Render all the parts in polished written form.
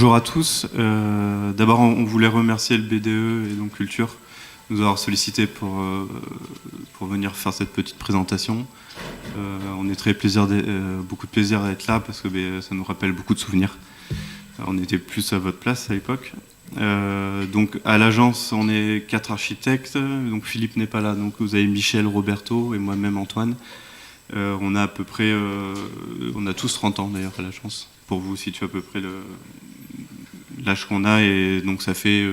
bonjour à tous. D'abord, on voulait remercier le BDE et donc Culture de nous avoir sollicité pour venir faire cette petite présentation. On est beaucoup de plaisir à être là parce que ça nous rappelle beaucoup de souvenirs. On était plus à votre place à l'époque. Donc à l'agence, on est 4 architectes. Donc Philippe n'est pas là, donc vous avez Michel, Roberto et moi-même Antoine. On a à peu près, on a tous 30 ans d'ailleurs à l'agence. Pour vous situer à peu près l'âge qu'on a, et donc ça fait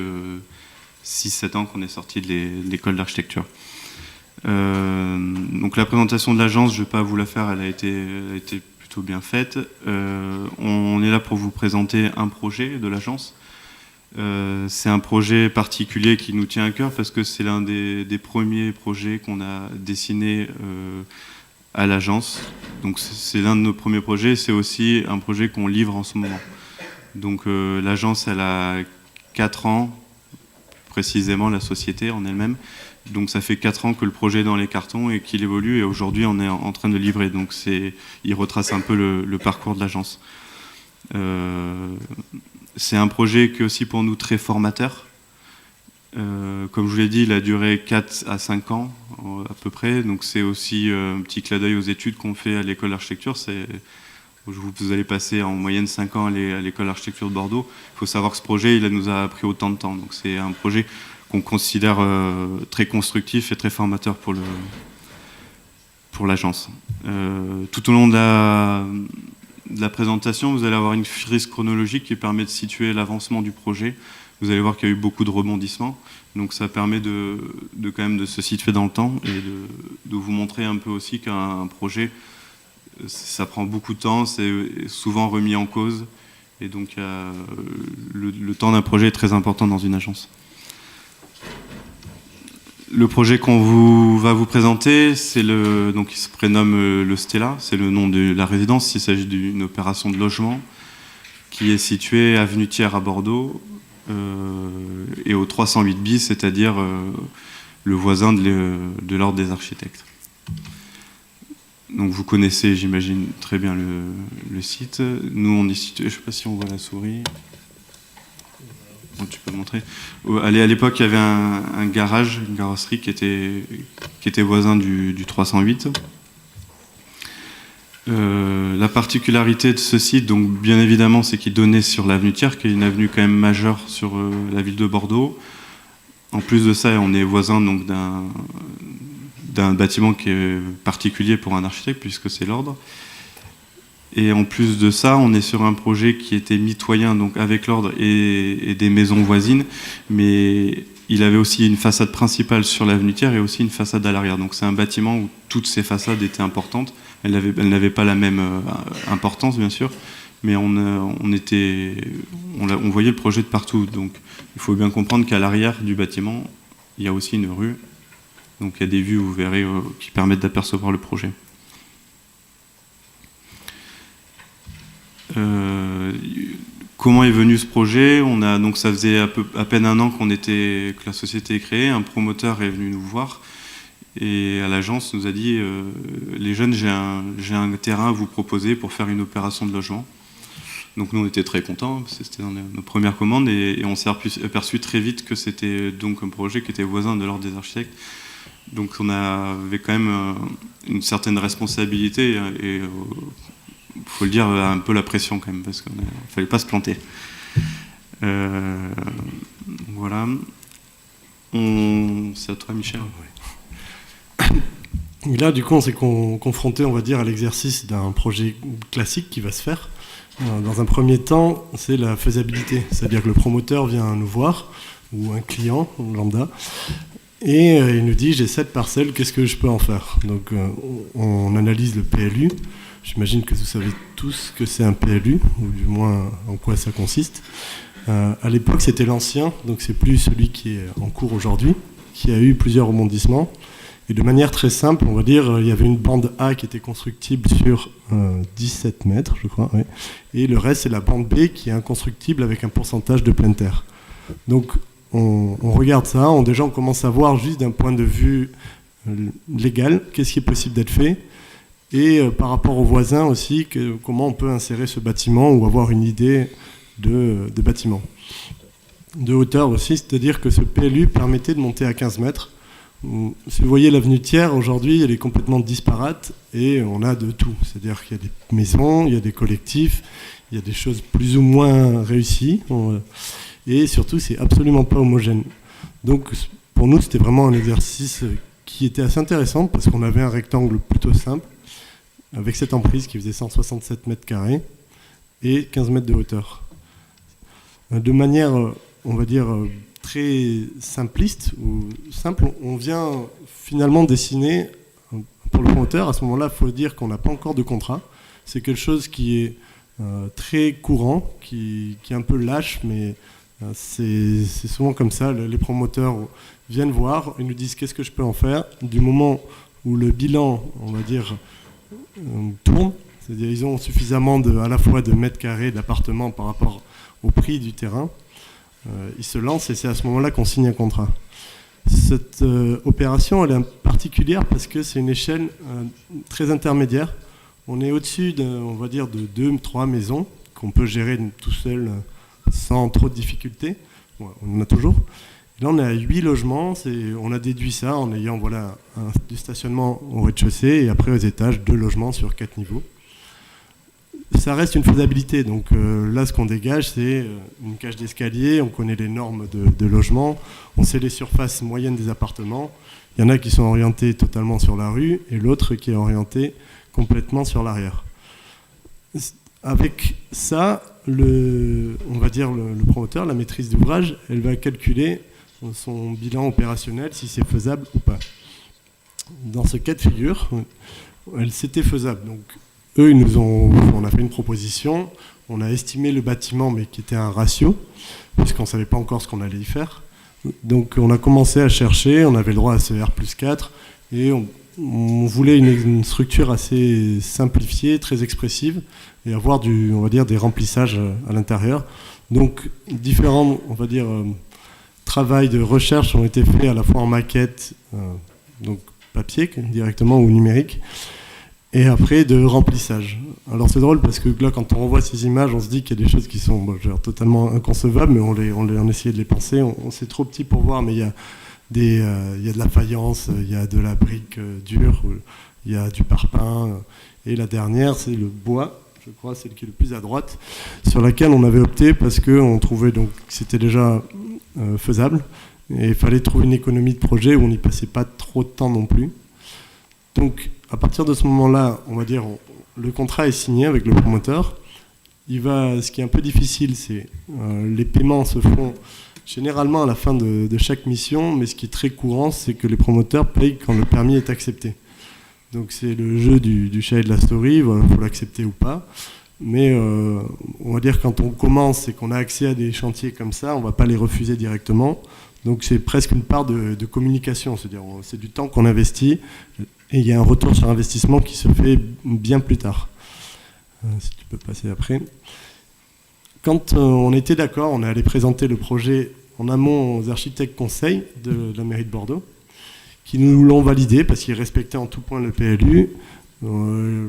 6-7 ans qu'on est sorti de l'école d'architecture. Donc la présentation de l'agence, je ne vais pas vous la faire, elle a été plutôt bien faite. On est là pour vous présenter un projet de l'agence. C'est un projet particulier qui nous tient à cœur parce que c'est l'un des premiers projets qu'on a dessiné à l'agence. Donc c'est l'un de nos premiers projets, c'est aussi un projet qu'on livre en ce moment. Donc l'agence, elle a 4 ans, précisément la société en elle-même. Donc ça fait 4 ans que le projet est dans les cartons et qu'il évolue, et aujourd'hui on est en train de livrer. Donc il retrace un peu le parcours de l'agence. C'est un projet qui est aussi pour nous très formateur. Comme je vous l'ai dit, il a duré 4 à 5 ans à peu près, donc c'est aussi un petit clin d'œil aux études qu'on fait à l'école d'architecture. Vous allez passer en moyenne 5 ans à l'école d'architecture de Bordeaux. Il faut savoir que ce projet, il nous a pris autant de temps, donc c'est un projet qu'on considère très constructif et très formateur pour l'agence. Tout au long de la présentation, vous allez avoir une frise chronologique qui permet de situer l'avancement du projet. Vous allez voir qu'il y a eu beaucoup de rebondissements, donc ça permet quand même de se situer dans le temps et de vous montrer un peu aussi qu'un projet, ça prend beaucoup de temps, c'est souvent remis en cause, et donc le temps d'un projet est très important dans une agence. Le projet qu'on va vous présenter, donc il se prénomme le Stella, c'est le nom de la résidence. Il s'agit d'une opération de logement qui est située avenue Thiers à Bordeaux, et au 308 bis, c'est-à-dire le voisin de l'ordre des architectes. Donc vous connaissez, j'imagine, très bien le site. Nous, on est situé, je ne sais pas si on voit la souris. Bon, tu peux montrer. À l'époque, il y avait un garage, une carrosserie qui était voisin du 308. La particularité de ce site, donc bien évidemment, c'est qu'il donnait sur l'avenue Thiers, qui est une avenue quand même majeure sur la ville de Bordeaux. En plus de ça, on est voisin donc d'un bâtiment qui est particulier pour un architecte, puisque c'est l'ordre. Et en plus de ça, on est sur un projet qui était mitoyen, donc avec l'ordre et des maisons voisines, mais il avait aussi une façade principale sur l'avenue Thiers et aussi une façade à l'arrière. Donc c'est un bâtiment où toutes ces façades étaient importantes. Elles n'avaient pas la même importance, bien sûr, mais on voyait le projet de partout. Donc il faut bien comprendre qu'à l'arrière du bâtiment, il y a aussi une rue. Donc il y a des vues, vous verrez, qui permettent d'apercevoir le projet. Comment est venu ce projet ? Donc ça faisait à peine un an que la société est créée. Un promoteur est venu nous voir et à l'agence nous a dit les jeunes, j'ai un terrain à vous proposer pour faire une opération de logement. Donc nous on était très contents, parce que c'était dans nos premières commandes, et on s'est aperçu très vite que c'était donc un projet qui était voisin de l'ordre des architectes. Donc on avait quand même une certaine responsabilité et il faut le dire, un peu la pression quand même, parce qu'il ne fallait pas se planter. Voilà. C'est à toi, Michel. Et là, du coup, on s'est confronté, on va dire, à l'exercice d'un projet classique qui va se faire. Dans un premier temps, c'est la faisabilité. C'est-à-dire que le promoteur vient nous voir, ou un client, lambda, et il nous dit, j'ai cette parcelle, qu'est-ce que je peux en faire ? Donc, on analyse le PLU. J'imagine que vous savez tous que c'est un PLU, ou du moins en quoi ça consiste. À l'époque, c'était l'ancien, donc c'est plus celui qui est en cours aujourd'hui, qui a eu plusieurs rebondissements. Et de manière très simple, on va dire, il y avait une bande A qui était constructible sur 17 mètres, je crois, oui. Et le reste, c'est la bande B qui est inconstructible avec un pourcentage de pleine terre. Donc, on regarde ça, déjà on commence à voir juste d'un point de vue légal, qu'est-ce qui est possible d'être fait. Et par rapport aux voisins aussi, comment on peut insérer ce bâtiment ou avoir une idée de bâtiments. De hauteur aussi, c'est-à-dire que ce PLU permettait de monter à 15 mètres. Si vous voyez l'avenue Thiers, aujourd'hui, elle est complètement disparate et on a de tout. C'est-à-dire qu'il y a des maisons, il y a des collectifs, il y a des choses plus ou moins réussies. Et surtout, c'est absolument pas homogène. Donc, pour nous, c'était vraiment un exercice qui était assez intéressant parce qu'on avait un rectangle plutôt simple avec cette emprise qui faisait 167 mètres carrés et 15 mètres de hauteur. De manière, on va dire, très simpliste ou simple, on vient finalement dessiner pour le promoteur. À ce moment-là, il faut dire qu'on n'a pas encore de contrat. C'est quelque chose qui est très courant, qui est un peu lâche, mais c'est souvent comme ça. Les promoteurs viennent voir et nous disent qu'est-ce que je peux en faire. Du moment où le bilan, on va dire, tourne, c'est-à-dire ils ont suffisamment à la fois de mètres carrés d'appartements par rapport au prix du terrain, ils se lancent et c'est à ce moment-là qu'on signe un contrat. Cette opération, elle est particulière parce que c'est une échelle très intermédiaire. On est au-dessus, on va dire, de 2-3 maisons qu'on peut gérer tout seul sans trop de difficultés. Ouais, on en a toujours. Et là, on est à 8 logements. On a déduit ça en ayant du stationnement au rez-de-chaussée et après aux étages, 2 logements sur 4 niveaux. Ça reste une faisabilité. Donc là, ce qu'on dégage, c'est une cage d'escalier. On connaît les normes de logement. On sait les surfaces moyennes des appartements. Il y en a qui sont orientés totalement sur la rue et l'autre qui est orienté complètement sur l'arrière. Avec ça, on va dire le promoteur, la maîtrise d'ouvrage, elle va calculer son bilan opérationnel, si c'est faisable ou pas. Dans ce cas de figure, c'était faisable. Donc, eux, on a fait une proposition, on a estimé le bâtiment, mais qui était un ratio, puisqu'on ne savait pas encore ce qu'on allait y faire. Donc, on a commencé à chercher, on avait le droit à ce R+4, et on voulait une structure assez simplifiée, très expressive, et avoir on va dire, des remplissages à l'intérieur. Donc, différents, on va dire, travail de recherche ont été faits à la fois en maquette, donc papier directement ou numérique, et après de remplissage. Alors c'est drôle parce que là, quand on revoit ces images, on se dit qu'il y a des choses qui sont totalement inconcevables, mais on essayait de les penser. C'est trop petit pour voir, mais il y a de la faïence, il y a de la brique dure, il y a du parpaing, et la dernière, c'est le bois. Je crois, celle qui est le plus à droite, sur laquelle on avait opté parce qu'on trouvait donc que c'était déjà faisable et il fallait trouver une économie de projet où on n'y passait pas trop de temps non plus. Donc, à partir de ce moment-là, on va dire, le contrat est signé avec le promoteur. Ce qui est un peu difficile, c'est les paiements se font généralement à la fin de chaque mission, mais ce qui est très courant, c'est que les promoteurs payent quand le permis est accepté. Donc c'est le jeu du chat et de la souris, il faut l'accepter ou pas. Mais on va dire quand on commence et qu'on a accès à des chantiers comme ça, on ne va pas les refuser directement. Donc c'est presque une part de communication, c'est-à-dire c'est du temps qu'on investit et il y a un retour sur investissement qui se fait bien plus tard. Si tu peux passer après. Quand on était d'accord, on est allé présenter le projet en amont aux architectes conseils de la mairie de Bordeaux, qui nous l'ont validé parce qu'ils respectaient en tout point le PLU.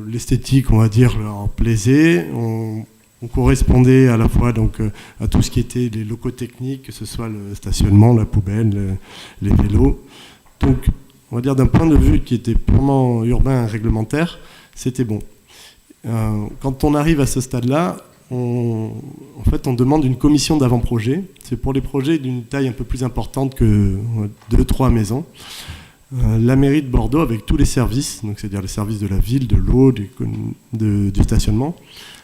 L'esthétique, on va dire, leur plaisait. On correspondait à la fois donc, à tout ce qui était les locaux techniques, que ce soit le stationnement, la poubelle, les vélos. Donc, on va dire d'un point de vue qui était purement urbain et réglementaire, c'était bon. Quand on arrive à ce stade-là, en fait, on demande une commission d'avant-projet. C'est pour les projets d'une taille un peu plus importante que 2-3 maisons. La mairie de Bordeaux, avec tous les services, donc c'est-à-dire les services de la ville, de l'eau, du stationnement,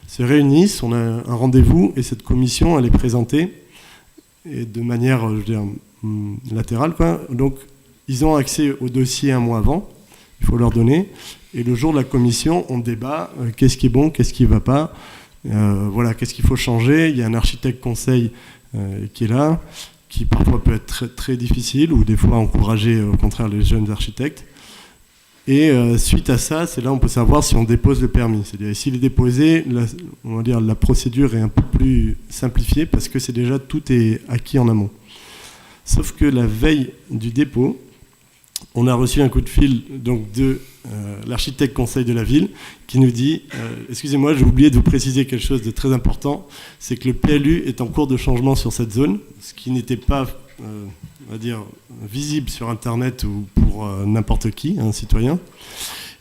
se réunissent, on a un rendez-vous et cette commission, elle est présentée et de manière, je veux dire, latérale, quoi. Donc, ils ont accès au dossier un mois avant, il faut leur donner, et le jour de la commission, on débat qu'est-ce qui est bon, qu'est-ce qui ne va pas, voilà, qu'est-ce qu'il faut changer. Il y a un architecte conseil qui est là, qui parfois peut être très, très difficile, ou des fois encourager au contraire les jeunes architectes. Et suite à ça, c'est là où on peut savoir si on dépose le permis. C'est-à-dire s'il est déposé, on va dire la procédure est un peu plus simplifiée parce que c'est déjà tout est acquis en amont. Sauf que la veille du dépôt, on a reçu un coup de fil donc, de l'architecte conseil de la ville qui nous dit excusez-moi, j'ai oublié de vous préciser quelque chose de très important, c'est que le PLU est en cours de changement sur cette zone, ce qui n'était pas on va dire, visible sur Internet ou pour n'importe qui, un citoyen.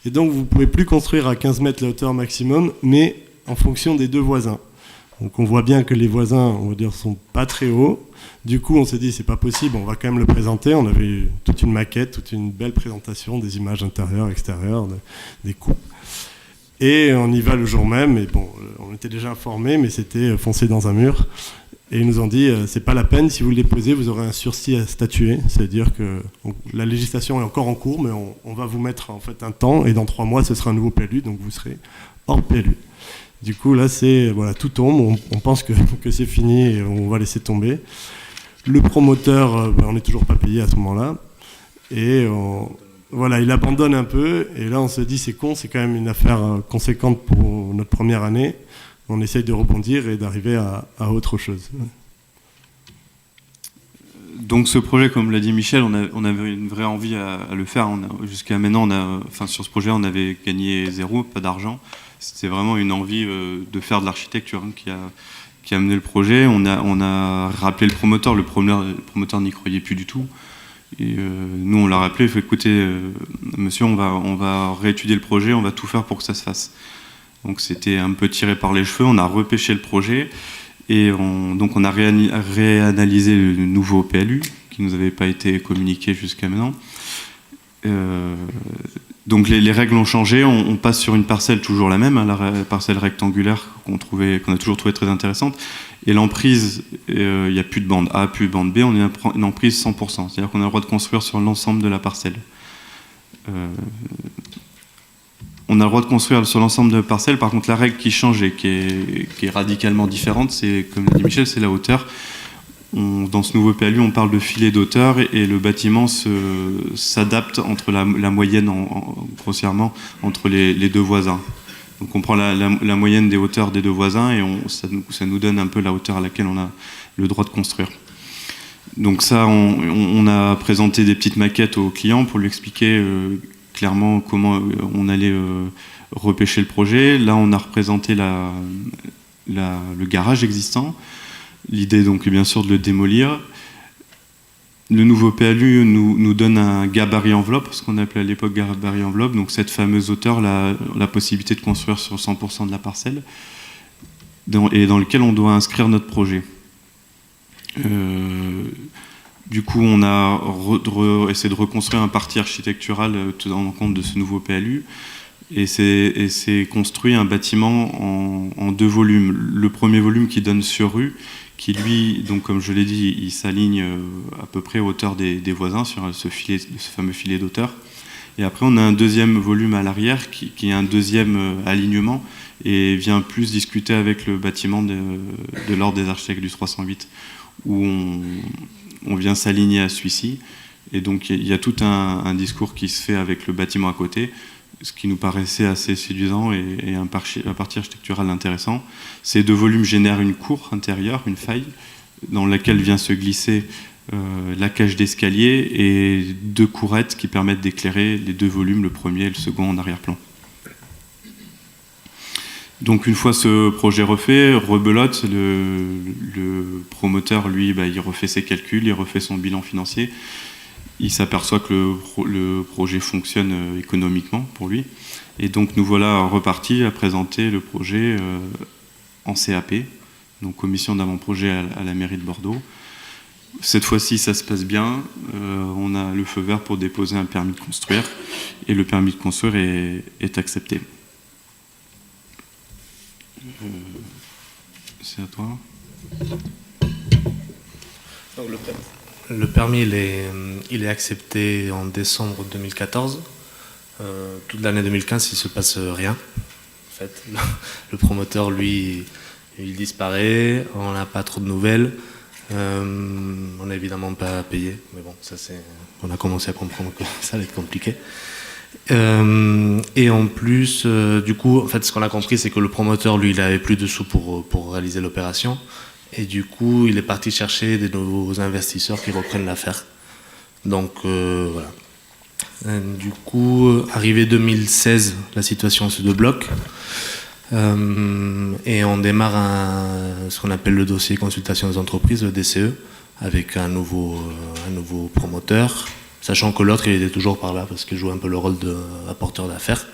Et donc, vous ne pouvez plus construire à 15 mètres la hauteur maximum, mais en fonction des deux voisins. Donc, on voit bien que les voisins, on va dire, sont pas très hauts. Du coup, on s'est dit, c'est pas possible, on va quand même le présenter. On avait toute une maquette, toute une belle présentation des images intérieures, extérieures, des coupes. Et on y va le jour même. Et bon, on était déjà informés, mais c'était foncé dans un mur. Et ils nous ont dit, c'est pas la peine, si vous le déposez, vous aurez un sursis à statuer. C'est-à-dire que la législation est encore en cours, mais on va vous mettre en fait un temps, et dans 3 mois, ce sera un nouveau PLU, donc vous serez hors PLU. Du coup, là, voilà, tout tombe, on pense que c'est fini et on va laisser tomber. Le promoteur, on n'est toujours pas payé à ce moment-là. Et voilà, il abandonne un peu, et là, on se dit, c'est con, c'est quand même une affaire conséquente pour notre première année. On essaye de rebondir et d'arriver à autre chose. Donc ce projet, comme l'a dit Michel, on avait une vraie envie à le faire. Jusqu'à maintenant, sur ce projet, on avait gagné 0, pas d'argent. C'était vraiment une envie de faire de l'architecture qui a mené le projet. On a rappelé le promoteur. Le promoteur n'y croyait plus du tout. Et nous, on l'a rappelé, il faut écouter, monsieur, on va réétudier le projet, on va tout faire pour que ça se fasse. Donc c'était un peu tiré par les cheveux, on a repêché le projet et on a réanalysé le nouveau PLU qui ne nous avait pas été communiqué jusqu'à maintenant. Donc les règles ont changé, on passe sur une parcelle toujours la même, la parcelle rectangulaire qu'on a toujours trouvé très intéressante. Et l'emprise, il n'y a plus de bande A, plus de bande B, on a une emprise 100%. C'est-à-dire qu'on a le droit de construire sur l'ensemble de la parcelle. On a le droit de construire sur l'ensemble de la parcelle. Par contre, la règle qui change et qui est radicalement différente, c'est, comme l'a dit Michel, c'est la hauteur. Dans ce nouveau PLU, on parle de filet d'auteur et le bâtiment s'adapte entre la moyenne, grossièrement, entre les deux voisins. Donc on prend la moyenne des hauteurs des deux voisins et ça nous donne un peu la hauteur à laquelle on a le droit de construire. Donc ça, on a présenté des petites maquettes au client pour lui expliquer clairement comment on allait repêcher le projet. Là, on a représenté le garage existant. L'idée, donc, est bien sûr de le démolir. Le nouveau PLU nous donne un gabarit enveloppe, ce qu'on appelait à l'époque gabarit enveloppe, donc cette fameuse hauteur, la possibilité de construire sur 100% de la parcelle, et dans lequel on doit inscrire notre projet. Du coup, on a essayé de reconstruire un parti architectural tenant compte de ce nouveau PLU, et c'est construit un bâtiment en 2 volumes. Le premier volume qui donne sur rue, qui lui, donc comme je l'ai dit, il s'aligne à peu près à hauteur des voisins sur ce fameux filet d'auteur. Et après, on a un deuxième volume à l'arrière qui est un deuxième alignement et vient plus discuter avec le bâtiment de l'ordre des architectes du 308, où on vient s'aligner à celui-ci. Et donc, il y a tout un discours qui se fait avec le bâtiment à côté, ce qui nous paraissait assez séduisant et un parti architectural intéressant. Ces 2 volumes génèrent une cour intérieure, une faille, dans laquelle vient se glisser la cage d'escalier et 2 courettes qui permettent d'éclairer les 2 volumes, le premier et le second en arrière-plan. Donc une fois ce projet refait, rebelote, le promoteur, lui, il refait ses calculs, il refait son bilan financier. Il s'aperçoit que le projet fonctionne économiquement pour lui. Et donc nous voilà repartis à présenter le projet en CAP, donc commission d'avant-projet à la mairie de Bordeaux. Cette fois-ci, ça se passe bien. On a le feu vert pour déposer un permis de construire. Et le permis de construire est accepté. C'est à toi. Donc le permis, il est accepté en décembre 2014. Toute l'année 2015, il ne se passe rien. En fait, le promoteur, lui, il disparaît. On n'a pas trop de nouvelles. On n'a évidemment pas payé. Mais bon, on a commencé à comprendre que ça allait être compliqué. Et en plus, du coup, en fait, ce qu'on a compris, c'est que le promoteur, lui, il n'avait plus de sous pour réaliser l'opération. Et du coup, il est parti chercher des nouveaux investisseurs qui reprennent l'affaire. Donc, voilà. Du coup, arrivé 2016, la situation se débloque. Et on démarre ce qu'on appelle le dossier consultation des entreprises, le DCE, avec un nouveau promoteur, sachant que l'autre il était toujours par là parce qu'il joue un peu le rôle d'apporteur d'affaires,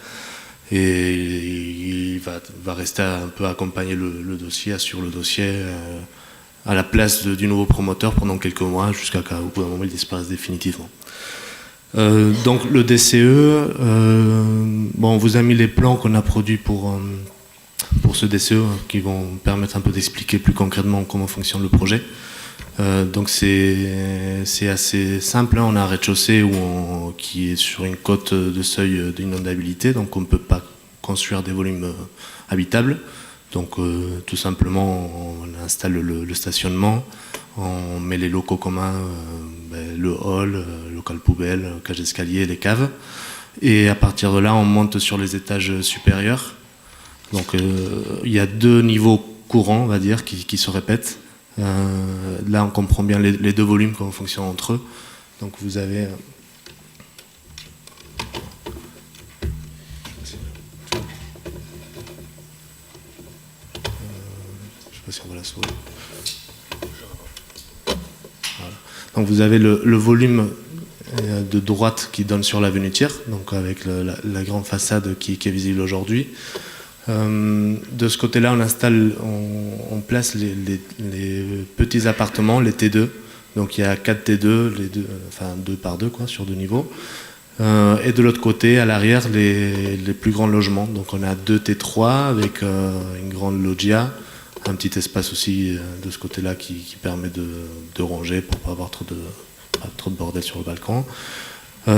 et il va rester un peu accompagner le dossier, assurer le dossier à la place du nouveau promoteur pendant quelques mois jusqu'à qu'au bout d'un moment il disparaisse définitivement. Donc le DCE, on vous a mis les plans qu'on a produits pour ce DCE qui vont permettre un peu d'expliquer plus concrètement comment fonctionne le projet. Donc c'est assez simple, hein. On a un rez-de-chaussée qui est sur une cote de seuil d'inondabilité, donc on ne peut pas construire des volumes habitables. Donc tout simplement on installe le stationnement, on met les locaux communs, le hall, le local poubelle, cage d'escalier, les caves, et à partir de là on monte sur les étages supérieurs. Donc il y a 2 niveaux courants, on va dire, qui se répètent. Là on comprend bien les 2 volumes, comment fonctionnent entre eux. Donc vous avez je sais pas si on va la souris. Voilà. Donc vous avez le volume de droite qui donne sur l'avenue Thiers, donc avec la grande façade qui est visible aujourd'hui. De ce côté-là, on place les petits appartements, les T2. Donc il y a 4 T2, 2 par 2 quoi, sur 2 niveaux. Et de l'autre côté, à l'arrière, les plus grands logements. Donc on a 2 T3 avec une grande loggia, un petit espace aussi de ce côté-là qui permet de ranger pour ne pas avoir trop de bordel sur le balcon.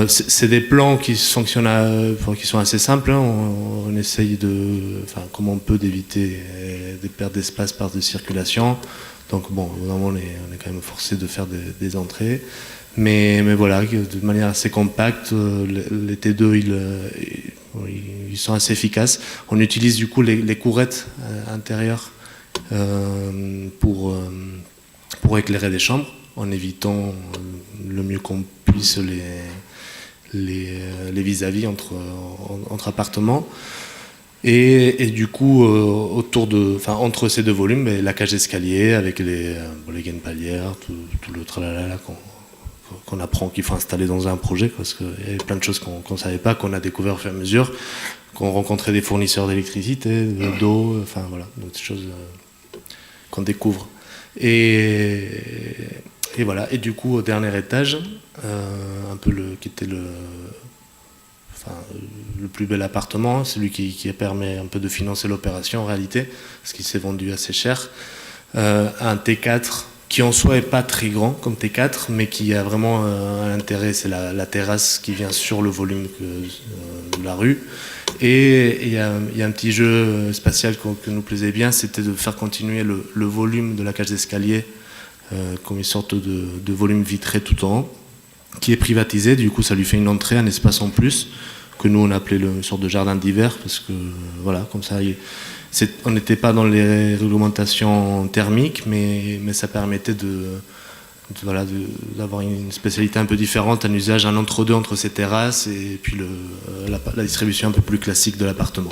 C'est des plans qui fonctionnent, qui sont assez simples, hein. On essaye comme on peut d'éviter des pertes d'espace par de circulation. Donc bon, évidemment, on est quand même forcé de faire des entrées. Mais voilà, de manière assez compacte, les T2, ils sont assez efficaces. On utilise du coup les courettes intérieures pour éclairer les chambres, en évitant le mieux qu'on puisse les vis-à-vis entre appartements. Et du coup, entre ces 2 volumes, la cage d'escalier avec les gaines palières, tout le tralala qu'on apprend qu'il faut installer dans un projet, parce qu'il y avait plein de choses qu'on ne savait pas, qu'on a découvert au fur et à mesure, qu'on rencontrait des fournisseurs d'électricité, d'eau, voilà, donc des choses qu'on découvre. Et voilà, et du coup au dernier étage, qui était le plus bel appartement, celui qui permet un peu de financer l'opération en réalité, parce qu'il s'est vendu assez cher, un T4 qui en soi est pas très grand comme T4, mais qui a vraiment un intérêt, c'est la terrasse qui vient sur le volume de la rue. Et il y a un petit jeu spatial qui nous plaisait bien, c'était de faire continuer le volume de la cage d'escalier comme une sorte de volume vitré tout en haut, qui est privatisé. Du coup ça lui fait une entrée, un espace en plus, que nous on appelait une sorte de jardin d'hiver, parce que voilà, comme ça on n'était pas dans les réglementations thermiques, mais ça permettait d'avoir une spécialité un peu différente, un usage, un entre-deux entre ces terrasses et puis la distribution un peu plus classique de l'appartement.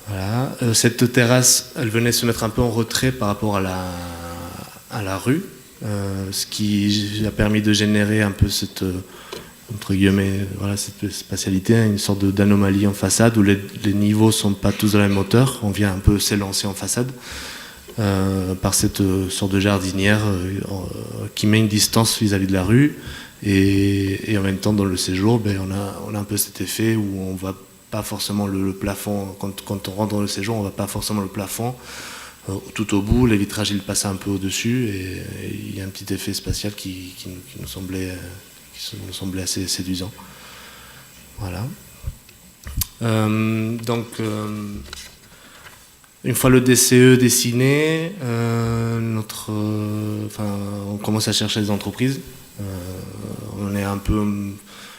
Voilà. Cette terrasse, elle venait se mettre un peu en retrait par rapport à la rue, ce qui a permis de générer un peu cette spatialité, une sorte d'anomalie en façade où les niveaux ne sont pas tous de la même hauteur. On vient un peu s'élancer en façade par cette sorte de jardinière qui met une distance vis-à-vis de la rue, et en même temps dans le séjour, on a un peu cet effet où on ne voit pas forcément le plafond. Quand on rentre dans le séjour, on ne voit pas forcément le plafond tout au bout. Les vitrages ils passent un peu au-dessus, et il y a un petit effet spatial qui nous semblait assez séduisant. Voilà. Donc une fois le DCE dessiné, on commence à chercher des entreprises.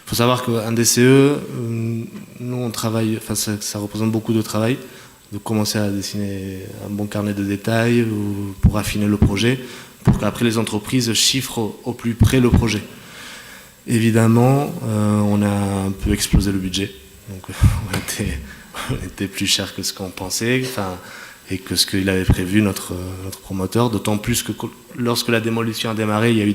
Faut savoir qu'un DCE, nous on travaille, ça représente beaucoup de travail, de commencer à dessiner un bon carnet de détails pour affiner le projet, pour qu'après les entreprises chiffrent au plus près le projet. Évidemment, on a un peu explosé le budget. Donc, on était plus cher que ce qu'on pensait, et que ce qu'il avait prévu, notre promoteur. D'autant plus que lorsque la démolition a démarré, il y a eu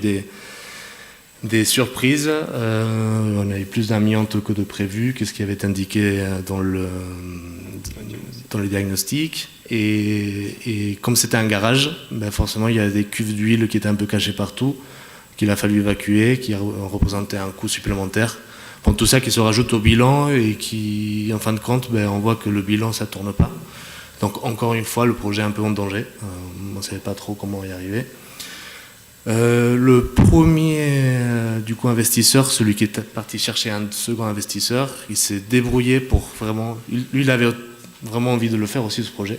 des surprises. On a eu plus d'amiante que de prévu, qu'est-ce qui avait été indiqué dans les diagnostics. Et comme c'était un garage, ben forcément il y a des cuves d'huile qui étaient un peu cachées partout, qu'il a fallu évacuer, qui représentait un coût supplémentaire. Bon, tout ça qui se rajoute au bilan et qui, en fin de compte, ben, on voit que le bilan ça tourne pas. Donc encore une fois, le projet est un peu en danger. On ne savait pas trop comment y arriver. Le premier du coup investisseur, celui qui est parti chercher un second investisseur, il s'est débrouillé pour vraiment. Lui, il avait vraiment envie de le faire aussi, ce projet.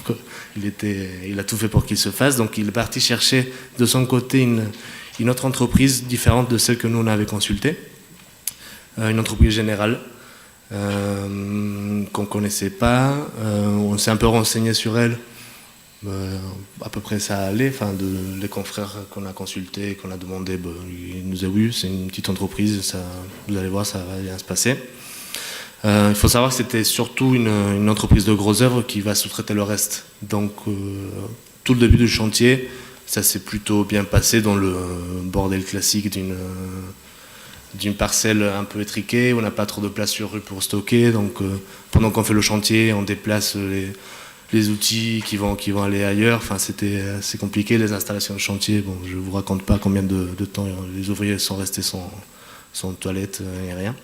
Donc, il a tout fait pour qu'il se fasse. Donc il est parti chercher de son côté une autre entreprise différente de celle que nous on avait consultée, une entreprise générale qu'on connaissait pas. On s'est un peu renseigné sur elle. À peu près ça allait, les confrères qu'on a consultés, qu'on a demandé, ils nous ont dit c'est une petite entreprise, ça, vous allez voir, ça va bien se passer. Il faut savoir que c'était surtout une entreprise de gros œuvres qui va sous-traiter le reste. Donc tout le début du chantier, ça s'est plutôt bien passé dans le bordel classique d'une parcelle un peu étriquée, où on n'a pas trop de place sur rue pour stocker. Donc pendant qu'on fait le chantier, on déplace les outils qui vont aller ailleurs. C'est compliqué, les installations de chantier. Bon, je ne vous raconte pas combien de temps les ouvriers sont restés sans toilette et rien.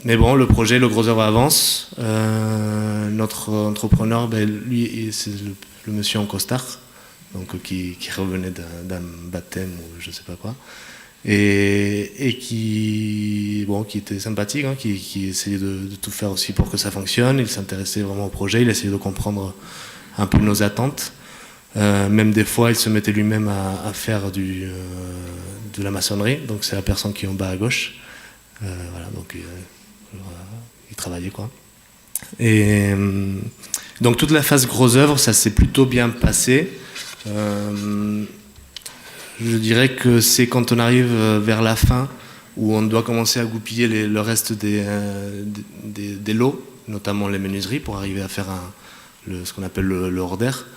Mais bon, le projet, le gros œuvre avance. Notre entrepreneur, lui, c'est le monsieur en costard, donc qui revenait d'un baptême ou je ne sais pas quoi. Et qui était sympathique, qui essayait de tout faire aussi pour que ça fonctionne. Il s'intéressait vraiment au projet, il essayait de comprendre un peu nos attentes. Même des fois, il se mettait lui-même à faire de la maçonnerie. Donc c'est la personne qui est en bas à gauche. Voilà, donc il travaillait quoi. Et donc toute la phase gros œuvre, ça s'est plutôt bien passé. Je dirais que c'est quand on arrive vers la fin où on doit commencer à goupiller le reste des lots, notamment les menuiseries, pour arriver à faire ce qu'on appelle le hors-d'air.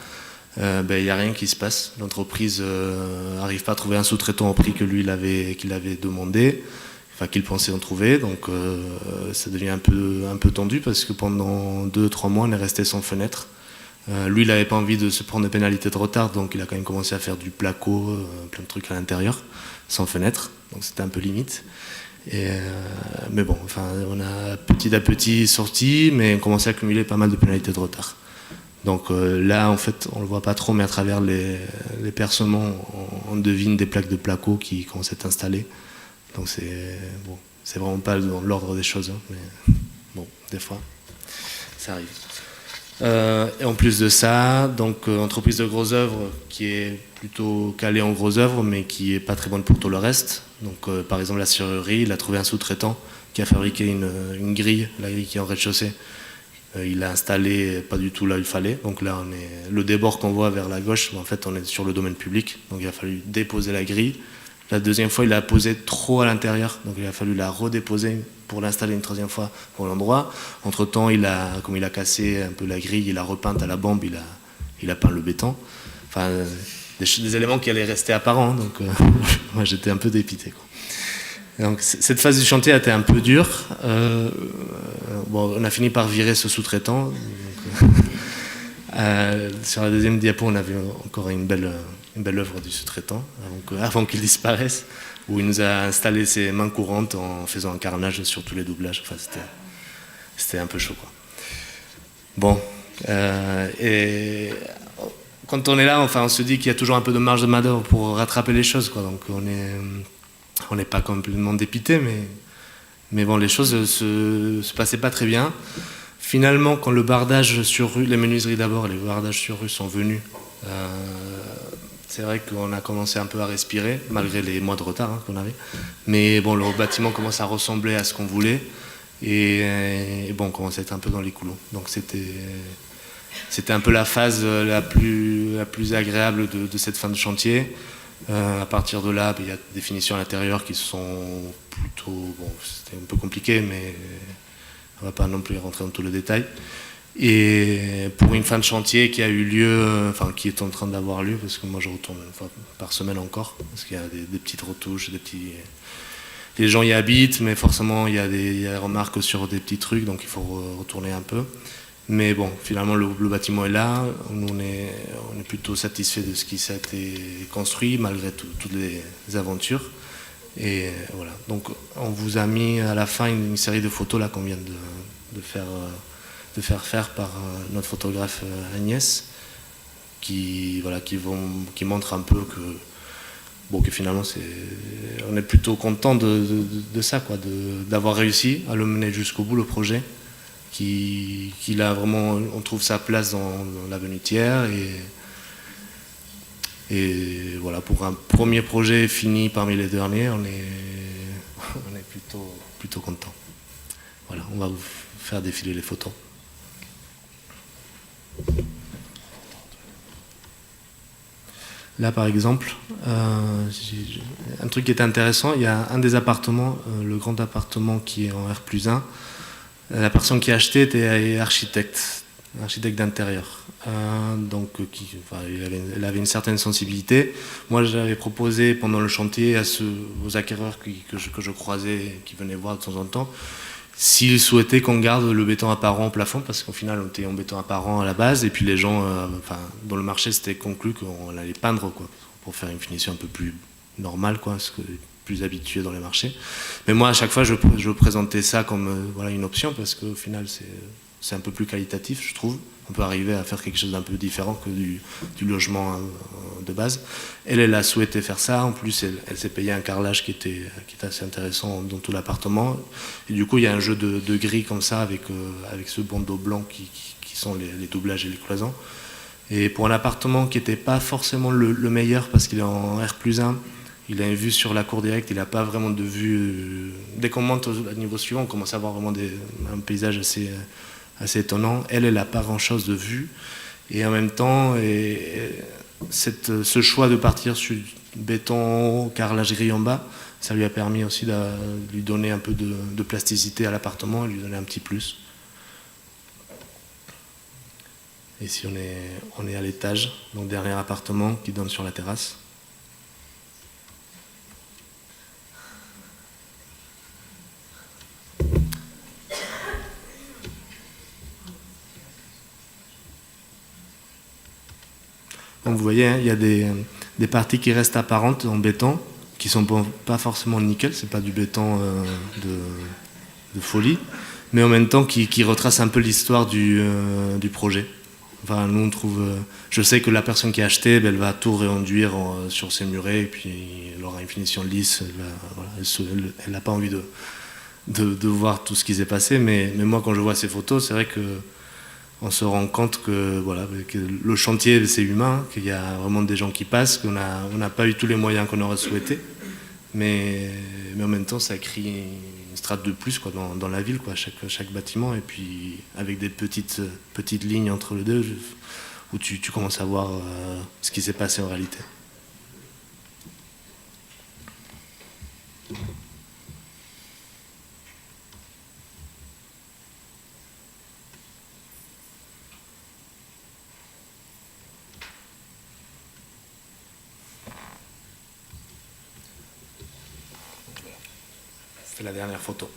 Il n'y a rien qui se passe. L'entreprise n'arrive pas à trouver un sous-traitant au prix que lui qu'il avait demandé, qu'il pensait en trouver. Donc ça devient un peu tendu parce que pendant 2-3 mois, on est resté sans fenêtre. Lui, il n'avait pas envie de se prendre des pénalités de retard, donc il a quand même commencé à faire du placo, plein de trucs à l'intérieur, sans fenêtre, donc c'était un peu limite. Mais bon, on a petit à petit sorti, mais on commençait à accumuler pas mal de pénalités de retard. Donc là, en fait, on ne le voit pas trop, mais à travers les percements, on devine des plaques de placo qui commencent à être installées. Donc c'est vraiment pas dans l'ordre des choses, mais bon, des fois, ça arrive. Et en plus de ça, donc entreprise de gros œuvres qui est plutôt calée en gros œuvres, mais qui est pas très bonne pour tout le reste. Donc par exemple la serrurerie, il a trouvé un sous-traitant qui a fabriqué une grille, la grille qui est en rez-de-chaussée. Il l'a installée pas du tout là où il fallait. Donc là, le débord qu'on voit vers la gauche, en fait, on est sur le domaine public. Donc il a fallu déposer la grille. La deuxième fois, il l'a posée trop à l'intérieur, donc il a fallu la redéposer pour l'installer une troisième fois pour l'endroit. Entre-temps, comme il a cassé un peu la grille, il a repeint à la bombe, il a peint le béton. Enfin, des éléments qui allaient rester apparents, donc moi j'étais un peu dépité, quoi. Donc cette phase du chantier a été un peu dure. On a fini par virer ce sous-traitant. Sur la deuxième diapo, on avait encore une belle œuvre du sous-traitant avant qu'il disparaisse, où il nous a installé ses mains courantes en faisant un carnage sur tous les doublages. Enfin, c'était un peu chaud, quoi. Bon, et quand on est là, on se dit qu'il y a toujours un peu de marge de manœuvre pour rattraper les choses, quoi. Donc on n'est pas complètement dépité, mais bon, les choses se passaient pas très bien. Finalement, quand le bardage sur rue, les menuiseries d'abord, les bardages sur rue sont venus, c'est vrai qu'on a commencé un peu à respirer, malgré les mois de retard qu'on avait. Mais bon, le bâtiment commence à ressembler à ce qu'on voulait. Et bon, on commence à être un peu dans les couloirs. Donc c'était un peu la phase la plus agréable de cette fin de chantier. À partir de là, il y a des finitions à l'intérieur qui sont plutôt... Bon, c'était un peu compliqué, mais on ne va pas non plus rentrer dans tout le détail. Et pour une fin de chantier qui a eu lieu, enfin qui est en train d'avoir lieu, parce que moi je retourne une fois par semaine encore, parce qu'il y a des petites retouches, les gens y habitent, mais forcément il y a des remarques sur des petits trucs, donc il faut retourner un peu. Mais bon, finalement le bâtiment est là, nous on est plutôt satisfait de ce qui s'est été construit, malgré toutes les aventures. Et voilà, donc on vous a mis à la fin une série de photos là qu'on vient de faire par notre photographe Agnès, qui montre un peu que finalement on est plutôt content de ça, quoi, d'avoir réussi à le mener jusqu'au bout, le projet, qu'il a vraiment, on trouve sa place dans l'avenue Thiers, et voilà, pour un premier projet fini parmi les derniers, on est plutôt content. Voilà, on va vous faire défiler les photos. Là par exemple, un truc qui est intéressant, il y a un des appartements, le grand appartement qui est en R+1, la personne qui a acheté était architecte d'intérieur, donc il avait une certaine sensibilité. Moi j'avais proposé pendant le chantier aux acquéreurs que je croisais, qui venaient voir de temps en temps, s'ils souhaitaient qu'on garde le béton apparent au plafond, parce qu'au final on était en béton apparent à la base, et puis les gens, dans le marché c'était conclu qu'on allait peindre, quoi, pour faire une finition un peu plus normale, quoi, parce que plus habitué dans les marchés. Mais moi à chaque fois je présentais ça comme une option, parce qu'au final c'est un peu plus qualitatif, je trouve. On peut arriver à faire quelque chose d'un peu différent que du logement de base. Elle a souhaité faire ça. En plus, elle s'est payé un carrelage qui était assez intéressant dans tout l'appartement. Et du coup, il y a un jeu de gris comme ça, avec ce bandeau blanc qui sont les doublages et les cloisons. Et pour un appartement qui n'était pas forcément le meilleur, parce qu'il est en R+1, il a une vue sur la cour directe, il n'a pas vraiment de vue. Dès qu'on monte au niveau suivant, on commence à voir vraiment un paysage assez étonnant. Elle n'a pas grand-chose de vue. Et en même temps, ce choix de partir sur béton, carrelage gris en bas, ça lui a permis aussi de lui donner un peu de plasticité à l'appartement, et lui donner un petit plus. Ici, on est à l'étage, donc dernier appartement qui donne sur la terrasse. Donc vous voyez, il y a des parties qui restent apparentes en béton, qui ne sont pas forcément nickel, c'est pas du béton de folie, mais en même temps qui retrace un peu l'histoire du projet. Enfin, nous on trouve, je sais que la personne qui a acheté, elle va tout réenduire sur ses murets, et puis elle aura une finition lisse. Elle n'a pas envie de voir tout ce qui s'est passé, mais moi quand je vois ces photos, c'est vrai que on se rend compte que le chantier c'est humain, qu'il y a vraiment des gens qui passent, qu'on n'a pas eu tous les moyens qu'on aurait souhaité, mais en même temps ça crée une strate de plus, quoi, dans la ville, quoi, chaque bâtiment, et puis avec des petites lignes entre les deux où tu commences à voir ce qui s'est passé en réalité. C'est la dernière photo.